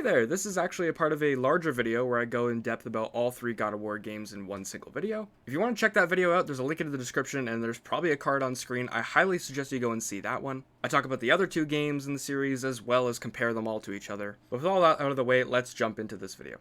there, this is actually a part of a larger video where I go in depth about all 3 God of War games in one single video. If you want to check that video out, there's a link in the description and there's probably a card on screen. I highly suggest you go and see that one. I talk about the other 2 games in the series as well as compare them all to each other. But with all that out of the way, let's jump into this video.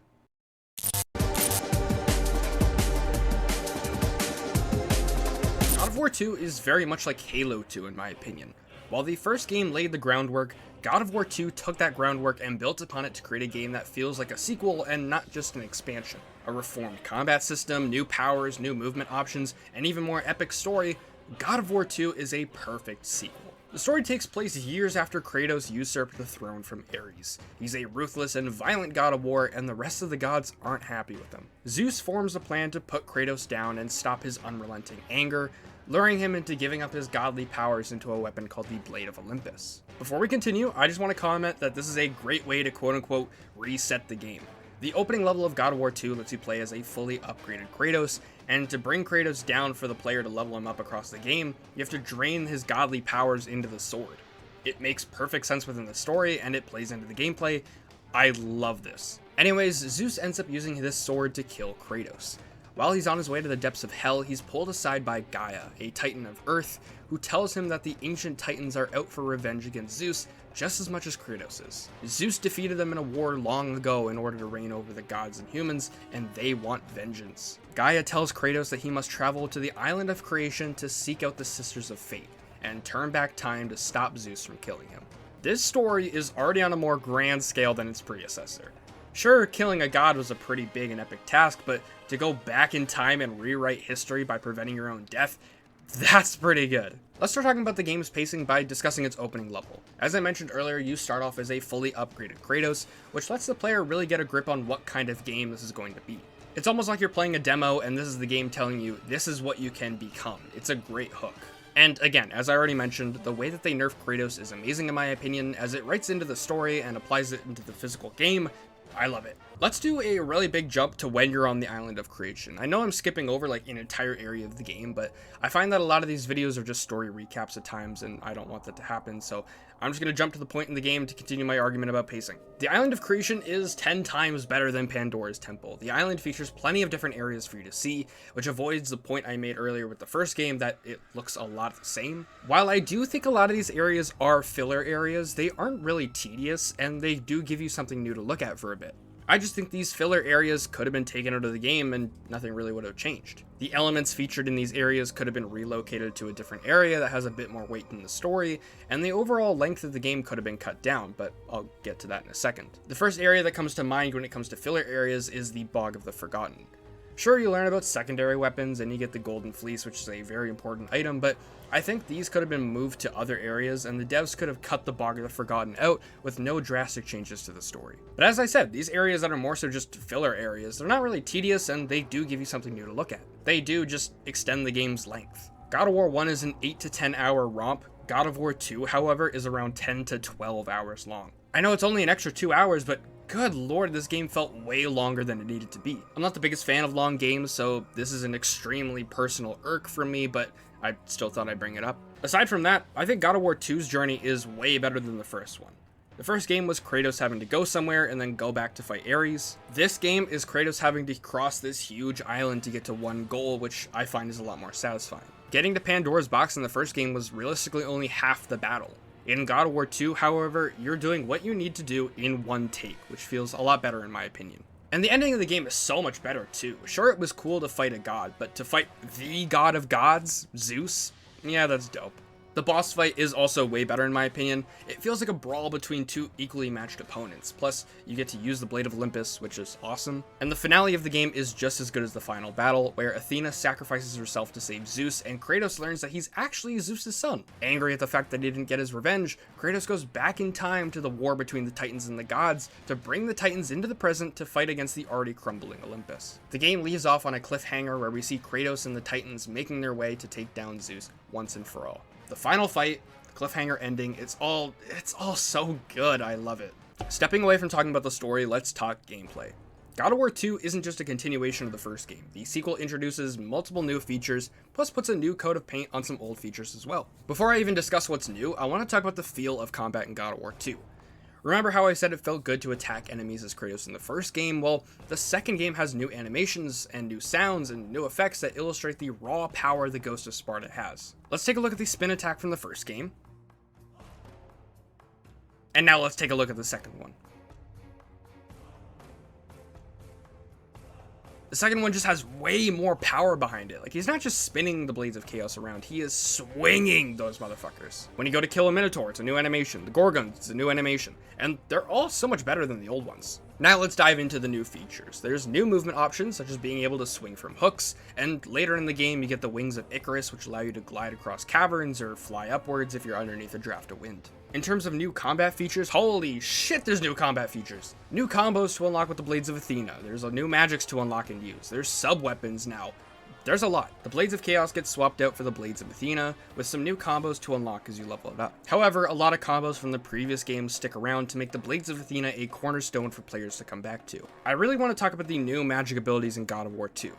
God of War 2 is very much like Halo 2 in my opinion. While the first game laid the groundwork, God of War 2 took that groundwork and built upon it to create a game that feels like a sequel and not just an expansion. A reformed combat system, new powers, new movement options, and even more epic story, God of War 2 is a perfect sequel. The story takes place years after Kratos usurped the throne from Ares. He's a ruthless and violent god of war, and the rest of the gods aren't happy with him. Zeus forms a plan to put Kratos down and stop his unrelenting anger, luring him into giving up his godly powers into a weapon called the Blade of Olympus. Before we continue, I just want to comment that this is a great way to quote-unquote reset the game. The opening level of God of War 2 lets you play as a fully upgraded Kratos, and to bring Kratos down for the player to level him up across the game, you have to drain his godly powers into the sword. It makes perfect sense within the story, and it plays into the gameplay. I love this. Anyways, Zeus ends up using this sword to kill Kratos. While he's on his way to the depths of hell, he's pulled aside by Gaia, a titan of Earth, who tells him that the ancient titans are out for revenge against Zeus just as much as Kratos is. Zeus defeated them in a war long ago in order to reign over the gods and humans, and they want vengeance. Gaia tells Kratos that he must travel to the island of creation to seek out the Sisters of Fate, and turn back time to stop Zeus from killing him. This story is already on a more grand scale than its predecessor. Sure, killing a god was a pretty big and epic task, but to go back in time and rewrite history by preventing your own death, that's pretty good. Let's start talking about the game's pacing by discussing its opening level. As I mentioned earlier, you start off as a fully upgraded Kratos, which lets the player really get a grip on what kind of game this is going to be. It's almost like you're playing a demo and this is the game telling you this is what you can become. It's a great hook. And again, as I already mentioned, the way that they nerf Kratos is amazing in my opinion, as it writes into the story and applies it into the physical game. I love it. Let's do a really big jump to when you're on the island of creation. I know I'm skipping over like an entire area of the game, but I find that a lot of these videos are just story recaps at times, and I don't want that to happen, so I'm just going to jump to the point in the game to continue my argument about pacing. The island of creation is 10 times better than Pandora's temple. The island features plenty of different areas for you to see, which avoids the point I made earlier with the first game that it looks a lot the same. While I do think a lot of these areas are filler areas, they aren't really tedious, and they do give you something new to look at for a bit. I just think these filler areas could have been taken out of the game and nothing really would have changed. The elements featured in these areas could have been relocated to a different area that has a bit more weight in the story, and the overall length of the game could have been cut down, but I'll get to that in a second. The first area that comes to mind when it comes to filler areas is the Bog of the Forgotten. Sure, you learn about secondary weapons and you get the Golden Fleece, which is a very important item, but I think these could have been moved to other areas and the devs could have cut the Bog of the Forgotten out with no drastic changes to the story. But as I said, these areas that are more so just filler areas, they're not really tedious and they do give you something new to look at. They do just extend the game's length. God of War 1 is an 8 to 10 hour romp. God of War 2, however, is around 10 to 12 hours long. I know it's only an extra 2 hours, but good lord, this game felt way longer than it needed to be. I'm not the biggest fan of long games, so this is an extremely personal irk for me, but I still thought I'd bring it up. Aside from that, I think God of War 2's journey is way better than the first one. The first game was Kratos having to go somewhere and then go back to fight Ares. This game is Kratos having to cross this huge island to get to one goal, which I find is a lot more satisfying. Getting to Pandora's box in the first game was realistically only half the battle. In God of War 2, however, you're doing what you need to do in one take, which feels a lot better in my opinion. And the ending of the game is so much better too. Sure, it was cool to fight a god, but to fight the god of gods, Zeus, yeah, that's dope. The boss fight is also way better in my opinion. It feels like a brawl between 2 equally matched opponents, plus you get to use the Blade of Olympus, which is awesome. And the finale of the game is just as good as the final battle, where Athena sacrifices herself to save Zeus, and Kratos learns that he's actually Zeus' son. Angry at the fact that he didn't get his revenge, Kratos goes back in time to the war between the Titans and the gods to bring the Titans into the present to fight against the already crumbling Olympus. The game leaves off on a cliffhanger where we see Kratos and the Titans making their way to take down Zeus once and for all. The final fight, the cliffhanger ending, it's all so good, I love it. Stepping away from talking about the story, let's talk gameplay. God of War 2 isn't just a continuation of the first game. The sequel introduces multiple new features, plus puts a new coat of paint on some old features as well. Before I even discuss what's new, I want to talk about the feel of combat in God of War 2. Remember how I said it felt good to attack enemies as Kratos in the first game? Well, the second game has new animations and new sounds and new effects that illustrate the raw power the Ghost of Sparta has. Let's take a look at the spin attack from the first game. And now let's take a look at the second one. The second one just has way more power behind it. Like, he's not just spinning the Blades of Chaos around, he is swinging those motherfuckers. When you go to kill a Minotaur, it's a new animation. The Gorgons, it's a new animation. And they're all so much better than the old ones. Now let's dive into the new features. There's new movement options, such as being able to swing from hooks, and later in the game you get the Wings of Icarus, which allow you to glide across caverns or fly upwards if you're underneath a draft of wind. In terms of new combat features, holy shit, there's new combat features. New combos to unlock with the Blades of Athena. There's a new magics to unlock and use. There's sub-weapons now. There's a lot. The Blades of Chaos get swapped out for the Blades of Athena, with some new combos to unlock as you level it up. However, a lot of combos from the previous games stick around to make the Blades of Athena a cornerstone for players to come back to. I really want to talk about the new magic abilities in God of War 2.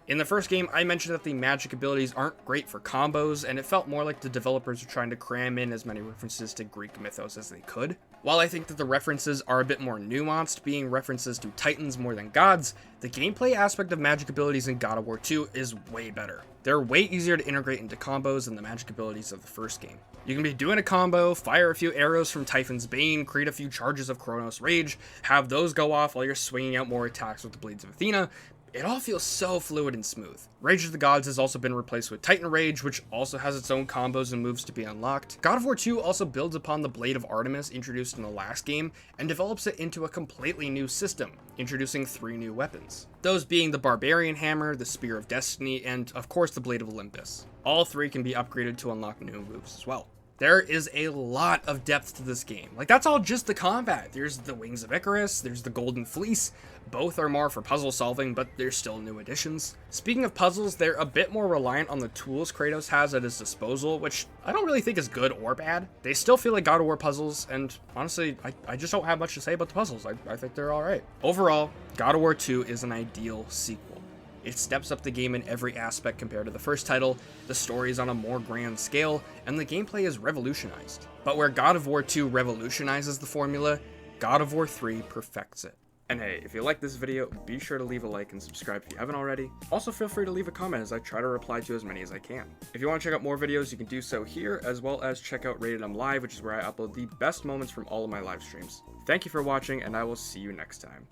In the first game, I mentioned that the magic abilities aren't great for combos, and it felt more like the developers were trying to cram in as many references to Greek mythos as they could. While I think that the references are a bit more nuanced, being references to titans more than gods, the gameplay aspect of magic abilities in God of War 2 is way better. They're way easier to integrate into combos than the magic abilities of the first game. You can be doing a combo, fire a few arrows from Typhon's Bane, create a few charges of Kronos Rage, have those go off while you're swinging out more attacks with the Blades of Athena. It all feels so fluid and smooth. Rage of the Gods has also been replaced with Titan Rage, which also has its own combos and moves to be unlocked. God of War 2 also builds upon the Blade of Artemis introduced in the last game, and develops it into a completely new system, introducing 3 new weapons. Those being the Barbarian Hammer, the Spear of Destiny, and of course the Blade of Olympus. All 3 can be upgraded to unlock new moves as well. There is a lot of depth to this game. Like, that's all just the combat. There's the Wings of Icarus, there's the Golden Fleece. Both are more for puzzle solving, but they're still new additions. Speaking of puzzles, they're a bit more reliant on the tools Kratos has at his disposal, which I don't really think is good or bad. They still feel like God of War puzzles, and honestly, I just don't have much to say about the puzzles. I think they're alright. Overall, God of War 2 is an ideal sequel. It steps up the game in every aspect compared to the first title, the story is on a more grand scale, and the gameplay is revolutionized. But where God of War 2 revolutionizes the formula, God of War 3 perfects it. And hey, if you like this video, be sure to leave a like and subscribe if you haven't already. Also, feel free to leave a comment as I try to reply to as many as I can. If you want to check out more videos, you can do so here, as well as check out RatedEm Live, which is where I upload the best moments from all of my live streams. Thank you for watching, and I will see you next time.